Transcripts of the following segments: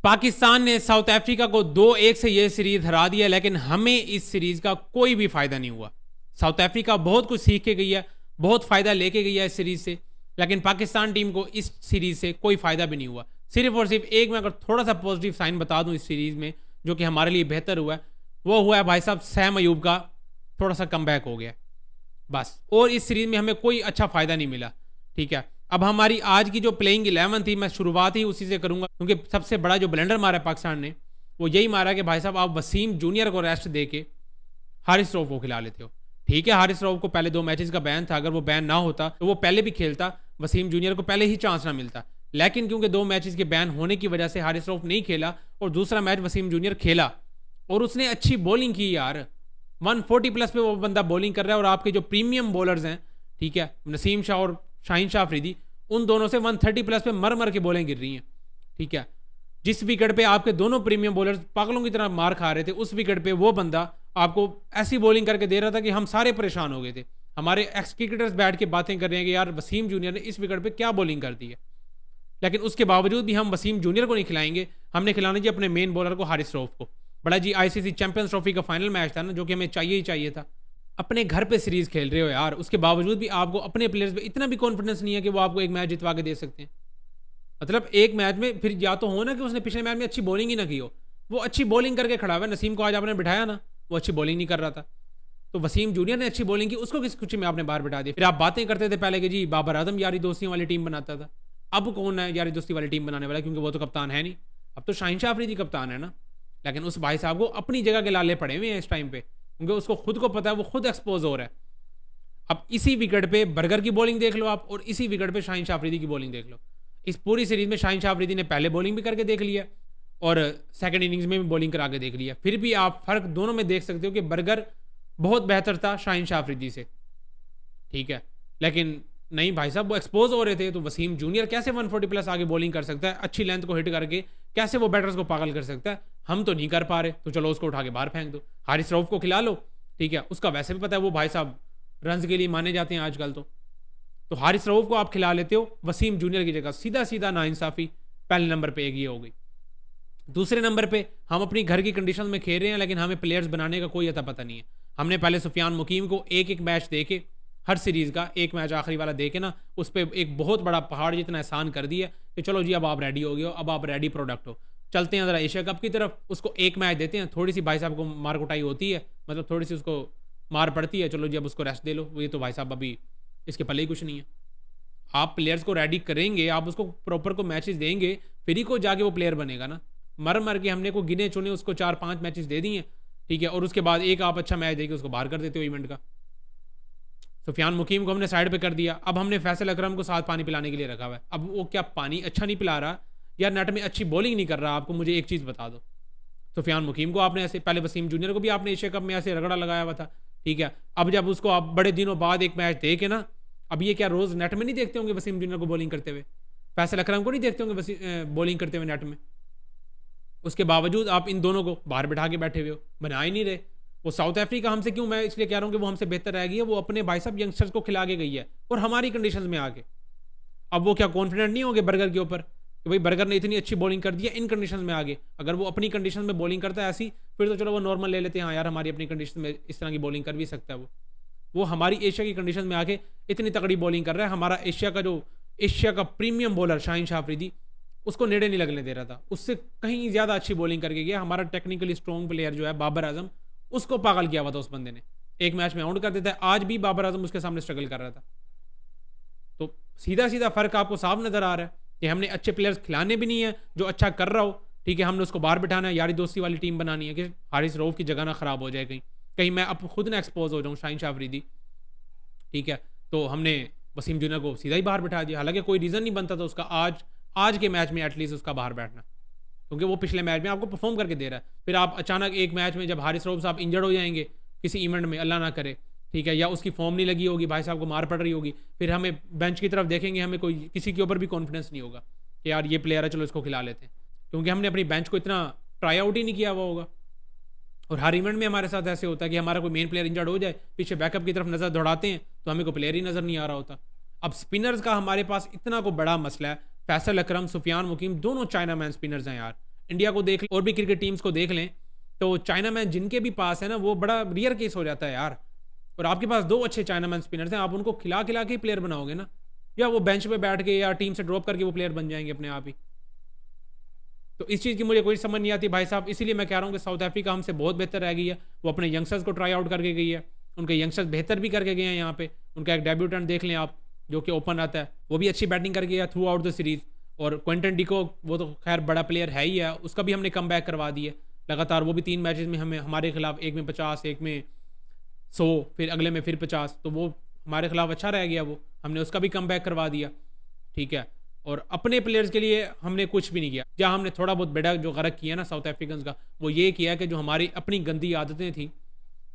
पाकिस्तान ने south Africa को 2-1 से यह सीरीज हरा दिया, लेकिन हमें इस सीरीज का कोई भी फायदा नहीं हुआ। साउथ अफ्रीका बहुत कुछ सीख के गई है, बहुत फायदा लेके गई है इस सीरीज से, लेकिन पाकिस्तान टीम को इस सीरीज से कोई फायदा भी नहीं हुआ। सिर्फ और सिर्फ एक मैं अगर थोड़ा सा पॉजिटिव साइन बता दूं इस सीरीज में, जो कि हमारे लिए बेहतर हुआ है, वो हुआ है भाई साहब सैम अयूब का थोड़ा सा कमबैक हो गया बस। और इस सीरीज में हमें कोई अच्छा फायदा नहीं मिला। ठीक है, अब हमारी आज की जो प्लेइंग 11 थी, मैं शुरुआत ही उसी से करूंगा, क्योंकि सबसे बड़ा जो ब्लेंडर मारा है पाकिस्तान ने वो यही मारा कि भाई साहब आप वसीम जूनियर को रेस्ट दे के हारिस रऊफ को खिला लेते हो। ठीक है, हारिस रऊफ को पहले 2 मैचेस का बैन था, अगर वो बैन ना होता तो वो पहले भी खेलता, वसीम जूनियर को पहले ही चांस ना मिलता। लेकिन क्योंकि 2 मैचेस के बैन होने की वजह से हारिस रऊफ नहीं खेला और दूसरा मैच वसीम जूनियर खेला और उसने अच्छी बॉलिंग की यार। 140 प्लस पे वो बंदा बॉलिंग कर रहा है और आपके जो प्रीमियम बॉलर्स हैं, ठीक है, नसीम शाह और शाहीन शाह अफरीदी, उन दोनों से 130 प्लस पे मर मर के बॉलिंग गिर रही हैं। ठीक है, जिस विकेट पे आपके दोनों प्रीमियम बॉलर्स पागलों की तरह मार खा रहे थे, उस विकेट पे वो बंदा आपको ऐसी बॉलिंग करके दे रहा था कि हम सारे परेशान हो गए थे। हमारे एक्स क्रिकेटर्स बैठ के बातें कर रहे हैं कि यार वसीम जूनियर ने इस विकेट पे क्या बॉलिंग कर दी है, लेकिन उसके बावजूद भी हम वसीम जूनियर को नहीं खिलाएंगे, हमने खिलाना जी अपने मेन बॉलर को हारिस रऊफ को। बड़ा जी आईसीसी चैंपियंस ट्रॉफी का फाइनल मैच था ना, जो कि हमें चाहिए ही चाहिए था। अपने घर पे सीरीज खेल रहे हो यार, उसके बावजूद भी आपको अपने प्लेयर्स पे इतना भी कॉन्फिडेंस नहीं है कि वो आपको एक मैच जितवा के दे सकते हैं। मतलब एक मैच में फिर या तो हो ना कि उसने पिछले मैच में अच्छी बॉलिंग ही ना की हो, वो अच्छी बॉलिंग करके खड़ा हुआ है। नसीम को आज आपने बिठाया ना, वो अच्छी बॉलिंग नहीं कर रहा था, तो वसीम जूनियर ने अच्छी बॉलिंग की, उसको किस कुछ में आपने बाहर बिठा दिया। फिर आप बातें करते थे पहले कि जी बाबर आजम यारी दोस्तियों वाली टीम बनाता था, अब कौन है यारी दोस्ती वाली टीम बनाने वाला, क्योंकि वो तो कप्तान है नहीं, अब तो शाहीन शाह अफरीदी कप्तान है ना। लेकिन उस भाई साहब को अपनी जगह के लाले पड़े हुए हैं इस टाइम पे, क्योंकि उसको खुद को पता है वो खुद एक्सपोज हो रहा है। अब इसी विकेट पे बर्गर की बॉलिंग देख लो आप, और इसी विकेट पे शाहीन शाह अफरीदी की बॉलिंग देख लो। इस पूरी सीरीज में शाहीन शाह अफरीदी ने पहले बॉलिंग भी करके देख लिया और सेकंड इनिंग्स में भी बॉलिंग करा के देख लिया, फिर भी आप फर्क दोनों में देख सकते हो कि बर्गर बहुत बेहतर था शाहीन शाह अफरीदी से। ठीक है, लेकिन नहीं भाई साहब, वो एक्सपोज हो रहे थे, तो वसीम जूनियर कैसे 140 प्लस आगे बॉलिंग कर सकता है, अच्छी लेंथ को हिट करके कैसे वो बैटर्स को पागल कर सकता है। हम तो नहीं कर पा रहे, तो चलो उसको उठा के बाहर फेंक दो, हारिस रऊफ को खिला लो। ठीक है, उसका वैसे भी पता है वो भाई साहब रन के लिए माने जाते हैं आजकल, तो हारिस रऊफ को आप खिला लेते हो वसीम जूनियर की जगह। सीधा सीधा नाइंसाफी पहले नंबर पे एक ये हो गई। दूसरे नंबर पे हम अपनी घर की कंडीशन में खेल रहे हैं, लेकिन हमें प्लेयर्स बनाने का कोई अता पता नहीं है। हमने पहले सुफियान मुकीम को एक एक मैच दे के, हर सीरीज का एक मैच आखिरी वाला दे के ना, उस पर एक बहुत बड़ा पहाड़ जितना एहसान कर दिया कि चलो जी अब आप रेडी हो गए हो, अब आप रेडी प्रोडक्ट हो, चलते हैं ज़रा एशिया कप की तरफ। उसको एक मैच देते हैं, थोड़ी सी भाई साहब को मार कुटाई होती है, मतलब थोड़ी सी उसको मार पड़ती है, चलो जी अब उसको रेस्ट दे लो। ये तो भाई साहब अभी इसके पल्ले ही कुछ नहीं है। आप प्लेयर्स को रेडी करेंगे, आप उसको प्रॉपर को मैचेस देंगे, फिर ही को जाके वो प्लेयर बनेगा ना। मर मर के हमने को गिने चुने उसको 4-5 मैचेस दे दिए, ठीक है, और उसके बाद एक आप अच्छा मैच देके उसको बाहर कर देते हो इवेंट का। सुफियान मुकीम को हमने साइड पे कर दिया, अब हमने फैसल अकरम को साथ पानी पिलाने के लिए रखा हुआ है। अब वो क्या पानी अच्छा नहीं पिला रहा या नेट में अच्छी बॉलिंग नहीं कर रहा, आपको मुझे एक चीज़ बता दो। सुफियान मुकीम को आपने ऐसे, पहले वसीम जूनियर को भी आपने एशिया कप में ऐसे रगड़ा लगाया हुआ था, ठीक है, अब जब उसको आप बड़े दिनों बाद एक मैच दे के ना, अब ये क्या रोज नेट में नहीं देखते होंगे वसीम जूनियर को बॉलिंग करते हुए, फैसल अकरम को नहीं देखते होंगे बॉलिंग करते हुए नेट में, उसके बावजूद आप इन दोनों को बाहर बिठा के बैठे हुए हो, बना ही नहीं रहे। वो साउथ अफ्रीका हमसे क्यों, मैं इसलिए कह रहा हूँ कि वो हमसे बेहतर रह गई है, वो अपने भाई साहब यंगस्टर्स को खिला के गई है और हमारी कंडीशन में आके। अब वो क्या कॉन्फिडेंट नहीं होंगे बर्गर के ऊपर कि भाई बर्गर ने इतनी अच्छी बॉलिंग कर दी है इन कंडीशन में आगे। अगर वो अपनी कंडीशन में बॉलिंग करता है ऐसी, फिर तो चलो वो नॉर्मल ले लेते हैं, हाँ यार हमारी अपनी कंडीशन में इस तरह की बॉलिंग कर भी सकता है वो हमारी एशिया की कंडीशन में आके इतनी तगड़ी बॉलिंग कर रहा है। हमारा एशिया का प्रीमियम बॉलर शाहीन शाह अफरीदी, उसको नेड़े नहीं लगने दे रहा था, उससे कहीं ज़्यादा अच्छी बॉलिंग करके गया। हमारा टेक्निकली स्ट्रॉन्ग प्लेयर जो है बाबर आजम, उसको पागल किया हुआ था उस बंदे ने, एक मैच में आउट कर देता है। आज भी बाबर आजम उसके सामने स्ट्रगल कर रहा था। तो सीधा सीधा फर्क आपको साफ नजर आ रहा है कि हमने अच्छे प्लेयर्स खिलाने भी नहीं है, जो अच्छा कर रहा हो, ठीक है, हमने उसको बाहर बिठाना है, यारी दोस्ती वाली टीम बनानी है कि हारिस रऊफ की जगह ना खराब हो जाए, कहीं मैं अब खुद ना एक्सपोज हो जाऊँ शाहीन शाह अफरीदी, ठीक है। तो हमने वसीम जूनियर को सीधा ही बाहर बिठा दिया, हालांकि कोई रीज़न नहीं बनता था उसका आज के मैच में एटलीस्ट उसका बाहर बैठना, क्योंकि वो पिछले मैच में आपको परफॉर्म करके दे रहा है। फिर आप अचानक एक मैच में जब हारिस रऊफ साहब इंजर्ड हो जाएंगे किसी इवेंट में, अल्लाह ना करे, ठीक है, या उसकी फॉर्म नहीं लगी होगी, भाई साहब को मार पड़ रही होगी, फिर हमें बेंच की तरफ देखेंगे, हमें कोई किसी के ऊपर भी कॉन्फिडेंस नहीं होगा कि यार ये प्लेयर है चलो इसको खिला लेते हैं, क्योंकि हमने अपनी बेंच को इतना ट्राई आउट ही नहीं किया हुआ होगा। और हर इवेंट में हमारे साथ ऐसे होता है कि हमारा कोई मेन प्लेयर इंजर्ड हो जाए, पीछे बैकअप की तरफ नज़र दौड़ाते हैं तो हमें कोई प्लेयर ही नज़र नहीं आ रहा होता। अब स्पिनर्स का हमारे पास इतना को बड़ा मसला है, फैसल अकरम, सुफियान मुकीम दोनों चाइना मैन स्पिनर्स हैं यार, इंडिया को देख लें और भी क्रिकेट टीम्स को देख लें, तो चाइना मैन जिनके भी पास है ना, वो बड़ा रियर केस हो जाता है यार। और आपके पास 2 अच्छे चाइना मैन स्पिनर्स हैं, आप उनको खिला खिला के ही प्लेयर बनाओगे ना, या वो बेंच पे बैठ के या टीम से ड्रॉप करके वो प्लेयर बन जाएंगे अपने आप ही। तो इस चीज़ की मुझे कोई समझ नहीं आती भाई साहब। इसीलिए मैं कह रहा हूँ कि साउथ अफ्रीका हमसे बहुत बेहतर रह गई है। वो अपने यंगस्टर्स को ट्राई आउट करके गई है, उनके यंगस्टर्स बेहतर भी करके गए हैं यहाँ पे। उनका एक डेब्यूटेंट देख लें आप, जो कि ओपन आता है, वो भी अच्छी बैटिंग करके गया थ्रू आउट द सीरीज। और क्विंटन डिको, वो तो खैर बड़ा प्लेयर है ही है, उसका भी हमने कम बैक करवा दिया लगातार। वो भी 3 मैचेस में हमें हमारे खिलाफ, एक में 50, एक में 100, फिर अगले में फिर 50, तो वो हमारे खिलाफ अच्छा रह गया। वो हमने उसका भी कम बैक करवा दिया, ठीक है। और अपने प्लेयर्स के लिए हमने कुछ भी नहीं किया। जहाँ हमने थोड़ा बहुत बेड़ा जो गलत किया ना साउथ अफ्रीकन का, वो ये किया कि जो हमारी अपनी गंदी आदतें थी,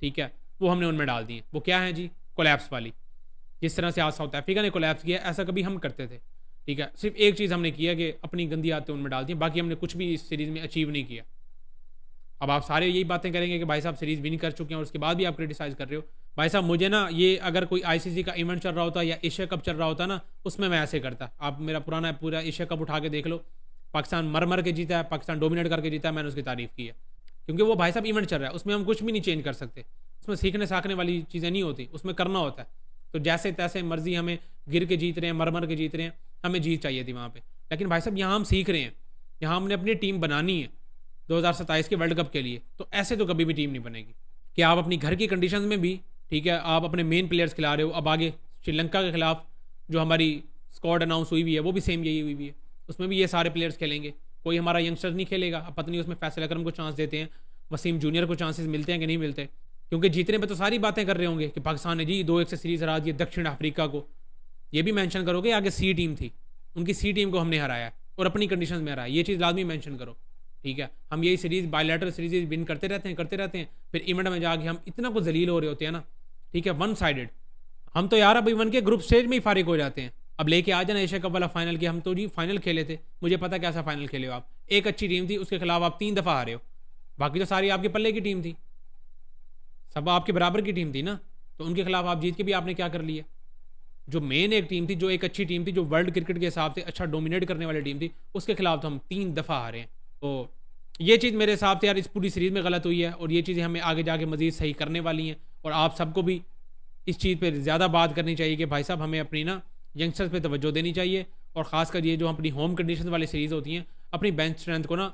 ठीक है, वो हमने उनमें डाल दी। वो क्या है जी? कोलैप्स वाली। जिस तरह से आज साउथ अफ्रीका ने कोलैप्स किया, ऐसा कभी हम करते थे, ठीक है। सिर्फ एक चीज़ हमने किया कि अपनी गंदी आदतें उनमें डाल दी, बाकी हमने कुछ भी इस सीरीज़ में अचीव नहीं किया। अब आप सारे यही बातें करेंगे कि भाई साहब सीरीज़ विन कर चुके हैं और उसके बाद भी आप क्रिटिसाइज़ कर रहे हो। भाई साहब मुझे ना, ये अगर कोई आईसीसी का इवेंट चल रहा होता या एशिया कप चल रहा होता ना, उसमें मैं ऐसे करता। आप मेरा पुराना पूरा एशिया कप उठा के देख लो, पाकिस्तान मर मर के जीता है, पाकिस्तान डोमिनेट करके जीता है, मैंने उसकी तारीफ की है। क्योंकि वो भाई साहब इवेंट चल रहा है, उसमें हम कुछ भी नहीं चेंज कर सकते। उसमें सीखने साखने वाली चीज़ें नहीं होती, उसमें करना होता है। तो जैसे तैसे मर्जी हमें गिर के जीत रहे हैं, मर मर के जीत रहे हैं, हमें जीत चाहिए थी वहाँ पे। लेकिन भाई साहब यहाँ हम सीख रहे हैं, यहाँ हमने अपनी टीम बनानी है 2027 के वर्ल्ड कप के लिए। तो ऐसे तो कभी भी टीम नहीं बनेगी कि आप अपनी घर की कंडीशन में भी, ठीक है, आप अपने मेन प्लेयर्स खिला रहे हो। अब आगे श्रीलंका के खिलाफ जो हमारी स्क्वाड अनाउंस हुई हुई है, वो भी सेम यही हुई हुई है। उसमें भी ये सारे प्लेयर्स खेलेंगे, कोई हमारा यंगस्टर नहीं खेलेगा। अब पता नहीं उसमें फैसल अकरम को चांस देते हैं, वसीम जूनियर को चांसेस मिलते हैं कि नहीं मिलते। क्योंकि जीतने पे तो सारी बातें कर रहे होंगे कि पाकिस्तान ने जी 2-1 से सीरीज हरा दी दक्षिण अफ्रीका को। ये भी मेंशन करोगे आगे सी टीम थी, उनकी सी टीम को हमने हराया और अपनी कंडीशन में हराया। ये चीज़ लाजमी मेंशन करो, ठीक है। हम यही सीरीज बायलैटरल सीरीज विन करते रहते हैं, फिर इवेंट में जाके हम इतना कुछ जलील हो रहे होते हैं ना, ठीक है, वन साइडेड। हम तो यार अब इवन के ग्रुप स्टेज में ही फारिग हो जाते हैं। अब लेके आ जाना एशिया कप वाला फाइनल की, हम तो जी फाइनल खेले थे, मुझे पता कैसा फाइनल खेले हो आप। एक अच्छी टीम थी, उसके खिलाफ आप 3 दफ़ा हारे हो, बाकी तो सारी आपके पल्ले की टीम थी, सब आपके बराबर की टीम थी ना। तो उनके खिलाफ आप जीत के भी आपने क्या कर लिया? जो मेन एक टीम थी, जो एक अच्छी टीम थी, जो वर्ल्ड क्रिकेट के हिसाब से अच्छा डोमिनेट करने वाली टीम थी, उसके खिलाफ तो हम 3 दफ़ा हारे हैं। तो ये चीज़ मेरे हिसाब से यार इस पूरी सीरीज़ में गलत हुई है, और ये चीज़ें हमें आगे जाके मज़ीद सही करने वाली हैं। और आप सबको भी इस चीज़ पर ज़्यादा बात करनी चाहिए कि भाई साहब हमें अपनी ना यंगस्टर्स पे तवज्जो देनी चाहिए। और ख़ासकर ये जो अपनी होम कंडीशन वाली सीरीज़ होती हैं, अपनी बेंच स्ट्रेंथ को ना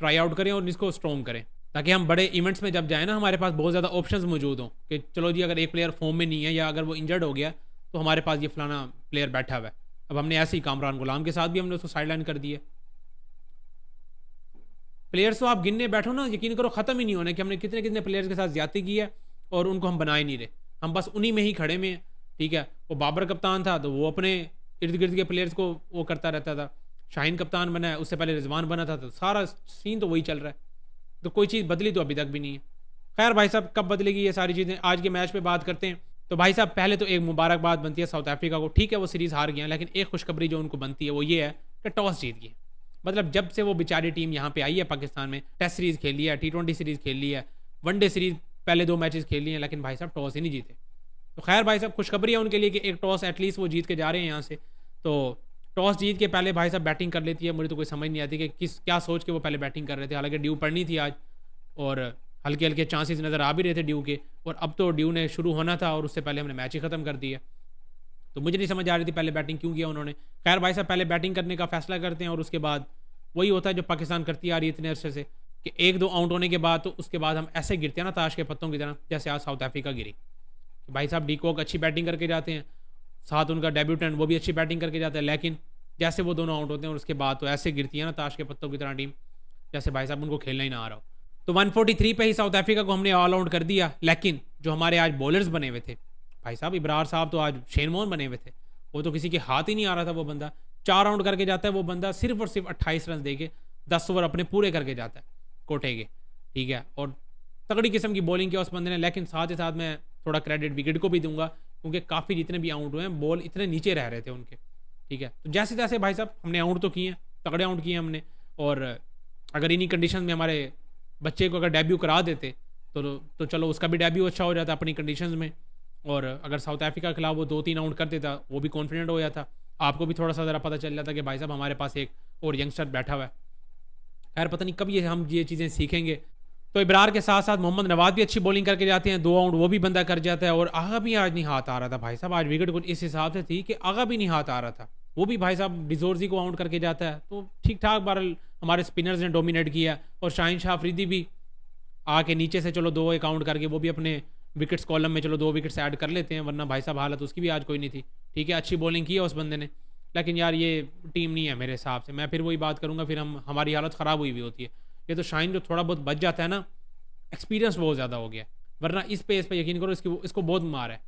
ट्राई आउट करें और इसको स्ट्रॉन्ग करें, ताकि हम बड़े इवेंट्स में जब जाए ना, हमारे पास बहुत ज़्यादा ऑप्शंस मौजूद हों कि चलो जी अगर एक प्लेयर फॉर्म में नहीं है या अगर वो इंजर्ड हो गया, तो हमारे पास ये फलाना प्लेयर बैठा हुआ है। अब हमने ऐसे ही कामरान गुलाम के साथ भी हमने उसको साइडलाइन कर दिया। प्लेयर्स तो आप गिनने बैठो ना, यकीन करो ख़त्म ही नहीं होने कि हमने कितने कितने प्लेयर्स के साथ ज्यादती की है और उनको हम बना ही नहीं रहे। हम बस उन्हीं में ही खड़े में, ठीक है। वो बाबर कप्तान था तो वो अपने इर्द गिर्द के प्लेयर्स को वो करता रहता था। शाहीन कप्तान बना है, उससे पहले रिजवान बना था, तो सारा सीन तो वही चल रहा है। तो कोई चीज़ बदली तो अभी तक भी नहीं है। खैर भाई साहब कब बदलेगी ये सारी चीज़ें, आज के मैच पे बात करते हैं। तो भाई साहब पहले तो एक मुबारकबाद बनती है साउथ अफ्रीका को, ठीक है वो सीरीज़ हार गया, लेकिन एक खुशखबरी जो उनको बनती है वो ये है कि टॉस जीत गए। मतलब जब से वो बेचारी टीम यहाँ पे आई है पाकिस्तान में, टेस्ट सीरीज़ खेल लिया है, T20 सीरीज़ खेल ली है, वनडे सीरीज़ पहले 2 मैचेस खेल लिए हैं, लेकिन भाई साहब टॉस ही नहीं जीते। तो खैर भाई साहब खुशखबरी है उनके लिए कि एक टॉस एटलीस्ट वो जीत के जा रहे हैं यहाँ से। तो टॉस जीत के पहले भाई साहब बैटिंग कर लेती है। मुझे तो कोई समझ नहीं आती कि क्या सोच के वो पहले बैटिंग कर रहे थे। हालांकि ड्यू पड़नी थी आज और हल्के हल्के चांसेस नज़र आ भी रहे थे ड्यू के, और अब तो ड्यू ने शुरू होना था और उससे पहले हमने मैच ही ख़त्म कर दिया। तो मुझे नहीं समझ आ रही थी पहले बैटिंग क्यों किया उन्होंने। खैर भाई साहब पहले बैटिंग करने का फैसला करते हैं और उसके बाद वही होता है जो पाकिस्तान करती आ रही है इतने अरसे से, कि 1-2 आउट होने के बाद तो उसके बाद हम ऐसे गिरते हैं ना ताश के पत्तों की तरह, जैसे आज साउथ अफ्रीका गिरी। भाई साहब डी कॉक अच्छी बैटिंग करके जाते हैं, साथ उनका डेब्यूटेंट वो भी अच्छी बैटिंग करके जाता है, लेकिन जैसे वो दोनों आउट होते हैं और उसके बाद तो ऐसे गिरती है ना ताश के पत्तों की तरह टीम, जैसे भाई साहब उनको खेलना ही ना आ रहा हो। तो 143 पे ही साउथ अफ्रीका को हमने ऑल आउट कर दिया। लेकिन जो हमारे आज बॉलर्स बने हुए थे भाई साहब, इब्रार साहब तो आज शेन मोहन बने हुए थे, वो तो किसी के हाथ ही नहीं आ रहा था। वो बंदा 4 राउंड करके जाता है, वो बंदा सिर्फ और सिर्फ 28 रन दे के 10 ओवर अपने पूरे करके जाता है कोटे के, ठीक है। और तगड़ी किस्म की बॉलिंग किया उस बंदे ने। लेकिन साथ ही साथ मैं थोड़ा क्रेडिट विकेट को भी दूंगा, क्योंकि काफ़ी जितने भी आउट हुए हैं बॉल इतने नीचे रह रहे थे उनके, ठीक है। तो जैसे तैसे भाई साहब हमने आउट तो किए हैं, तगड़े आउट किए हमने। और अगर इन्हीं कंडीशन में हमारे बच्चे को अगर डेब्यू करा देते तो चलो उसका भी डेब्यू अच्छा हो जाता अपनी कंडीशंस में। और अगर साउथ अफ्रीका के खिलाफ वो 2-3 आउट कर देता, वो भी कॉन्फिडेंट हो जाता, आपको भी थोड़ा सा ज़रा पता चल जाता कि भाई साहब हमारे पास एक और यंगस्टर बैठा हुआ है। खैर पता नहीं कब ये चीज़ें सीखेंगे। तो इब्रार के साथ साथ मोहम्मद नवाज भी अच्छी बॉलिंग करके जाते हैं, 2 आउट वो भी बंदा कर जाता है। और आगा भी आज नहीं हाथ आ रहा था भाई साहब, आज विकेट कुछ इस हिसाब से थी कि आगा भी नहीं हाथ आ रहा था, वो भी भाई साहब डिजोर्जी को आउट करके जाता है। तो ठीक ठाक बहरहाल हमारे स्पिनर्स ने डोमिनेट किया, और शाहीन शाह अफरीदी भी आके नीचे से चलो 2 काउंट करके वो भी अपने विकेट्स कॉलम में चलो 2 विकेट्स ऐड कर लेते हैं, वरना भाई साहब हालत उसकी भी आज कोई नहीं थी। ठीक है, अच्छी बॉलिंग की है उस बंदे ने, लेकिन यार ये टीम नहीं है मेरे हिसाब से। मैं फिर वही बात करूँगा, फिर हमारी हालत ख़राब हुई हुई होती है। ये तो शाहीन जो थोड़ा बहुत बच जाता है ना, एक्सपीरियंस बहुत ज़्यादा हो गया, वरना इस पेस पे यकीन करो इसको बहुत मार है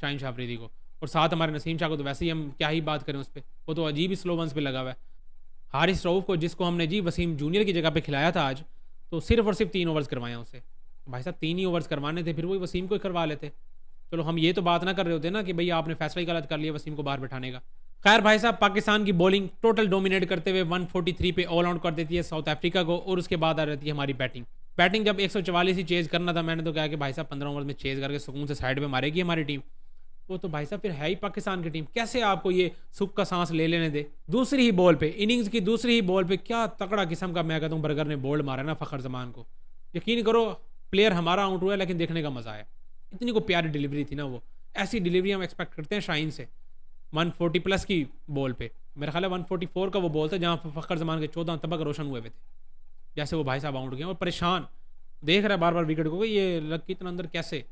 शाहीन शाह अफरीदी को। और साथ हमारे नसीम शाह को तो वैसे ही हम क्या ही बात करें उस पर, वो तो अजीब ही स्लो वंस पे लगा हुआ है। हारिस रऊफ़ को जिसको हमने जी वसीम जूनियर की जगह पे खिलाया था आज, तो सिर्फ और सिर्फ 3 ओवर्स करवाए उससे। भाई साहब 3 ही ओवर्स करवाने थे, फिर वही वसीम को ही करवा लेते। चलो हम ये तो बात ना कर रहे होते ना कि भाई आपने फैसला ही गलत कर लिया वसीम को बाहर बैठाने का। खैर भाई साहब पाकिस्तान की बॉलिंग टोटल डोमिनेट करते हुए 143 पे ऑल आउट कर देती है साउथ अफ्रीका को, और उसके बाद आ जाती है हमारी बैटिंग जब 144 ही चेज करना था, मैंने तो कहा कि भाई साहब 15 ओवर में चेज करके सुकून से साइड में मारेगी हमारी टीम। वो तो भाई साहब फिर है ही पाकिस्तान की टीम, कैसे आपको ये सुख का सांस ले लेने दे। दूसरी ही बॉल पे, इनिंग्स की दूसरी ही बॉल पे क्या तगड़ा किस्म का मैं कहता हूँ बर्गर ने बोल्ड मारा ना फ़खर जमान को। यकीन करो प्लेयर हमारा आउट हुआ, लेकिन देखने का मजा आया। इतनी को प्यारी डिलीवरी थी ना वो, ऐसी डिलीवरी हम एक्सपेक्ट करते हैं शाहीन से। 140 प्लस की बॉल पे, मेरा ख्याल है 144 का वो बॉल था जहाँ फ़खर जमान के 14 तबक रोशन हुए थे, जैसे वो भाई साहब आउट गए और परेशान देख रहा है बार बार विकेट को, ये लग के इतना अंदर कैसे।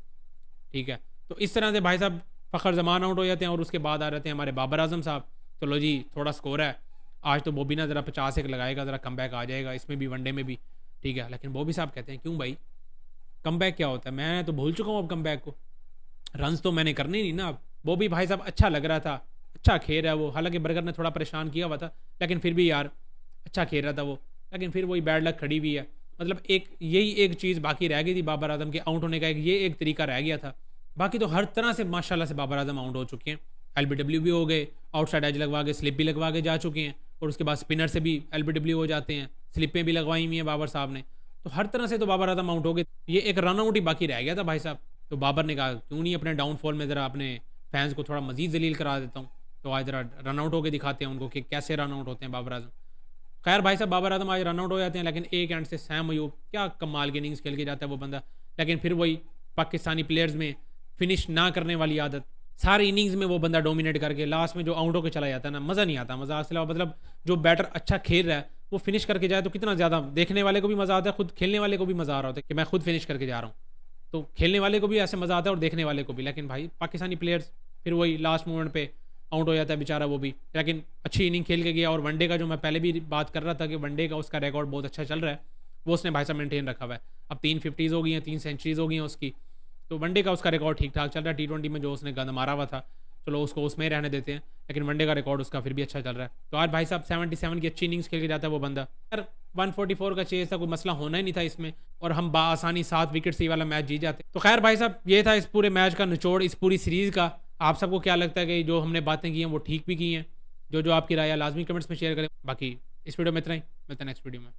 ठीक है, तो इस तरह से भाई साहब फ़खर जमान आउट हो जाते हैं, और उसके बाद आ जाते हैं हमारे बाबर आजम साहब। चलो जी थोड़ा स्कोर है आज, तो बॉबी ना ज़रा 50 एक लगाएगा, ज़रा कम बैक आ जाएगा इसमें भी, वनडे में भी। ठीक है, लेकिन बॉबी साहब कहते हैं क्यों भाई कम बैक क्या होता है, मैं तो भूल चुका हूँ अब कम बैक को, रन्स तो मैंने करने नहीं ना अब। बॉबी भाई साहब अच्छा लग रहा था, अच्छा खेल रहा है वो, हालांकि बर्गर ने थोड़ा परेशान किया हुआ था, लेकिन फिर भी यार अच्छा खेल रहा था वो। लेकिन फिर वही बैड लक खड़ी हुई है, मतलब यही एक चीज़ बाकी रह गई थी बाबर आजम के आउट होने का, ये एक तरीका रह गया था। बाकी तो हर तरह से माशाल्लाह से बाबर आजम आउट हो चुके हैं। LBW भी हो गए, आउटसाइड एज लगवा के स्लिप भी लगवा के जा चुके हैं, और उसके बाद स्पिनर से भी LBW हो जाते हैं, स्लिपें भी लगवाई हुई हैं बाबर साहब ने। तो हर तरह से तो बाबर आजम आउट हो गए, ये एक रन आउट ही बाकी रह गया था भाई साहब। तो बाबर ने कहा क्यों नहीं अपने डाउनफॉल में ज़रा अपने फैंस को थोड़ा मजीद जलील करा देता हूँ, तो आज ज़रा रन आउट होकर दिखाते हैं उनको कि कैसे रन आउट होते हैं बाबर आजम। खैर भाई साहब बाबर आजम आज रन आउट हो जाते हैं, लेकिन एक एंड से सैम अयूब क्या कमाल की इनिंग्स खेल के जाता है वो बंदा। लेकिन फिर वही पाकिस्तानी प्लेयर्स में फिनिश ना करने वाली आदत, सारी इनिंग्स में वो बंदा डोमिनेट करके लास्ट में जो आउट होकर चला जाता है ना, मज़ा नहीं आता। मज़ा असल मतलब जो बैटर अच्छा खेल रहा है वो फिनिश करके जाए तो कितना ज़्यादा देखने वाले को भी मज़ा आता है, खुद खेलने वाले को भी मज़ा आ रहा होता है कि मैं खुद फिनिश करके जा रहा हूँ, तो खेलने वाले को भी ऐसे मज़ा आता है और देखने वाले को भी। लेकिन भाई पाकिस्तानी प्लेयर्स फिर वही लास्ट मोमेंट पे आउट हो जाता है बेचारा वो भी, लेकिन अच्छी इनिंग खेल के गया। और वनडे का जो मैं पहले भी बात कर रहा था कि वनडे का उसका रिकॉर्ड बहुत अच्छा चल रहा है, वो उसने भाई साहब मेंटेन रखा हुआ है। अब 3 50s हो गई हैं, 3 सेंचुरीज हो गई हैं उसकी, तो वनडे का उसका रिकॉर्ड ठीक ठाक चल रहा है। T20 में जो उसने गंद मारा हुआ था चलो उसको उसमें ही रहने देते हैं, लेकिन वनडे का रिकॉर्ड उसका फिर भी अच्छा चल रहा है। तो आज भाई साहब 77 की अच्छी इनिंग्स खेल के जाता है वो बंदा। यार 144 का चेज था, कोई मसला होना ही नहीं था इसमें, और हम बासानी 7 विकेट से ये वाला मैच जीत जाते। तो खैर भाई साहब ये था इस पूरे मैच का निचोड़, इस पूरी सीरीज़ का। आप सबको क्या लगता है कि जो हमने बातें की हैं वो ठीक भी की हैं? जो आपकी राय है लाजमी कमेंट्स में शेयर करें। बाकी इस वीडियो में इतना ही, मिलते हैं नेक्स्ट वीडियो में।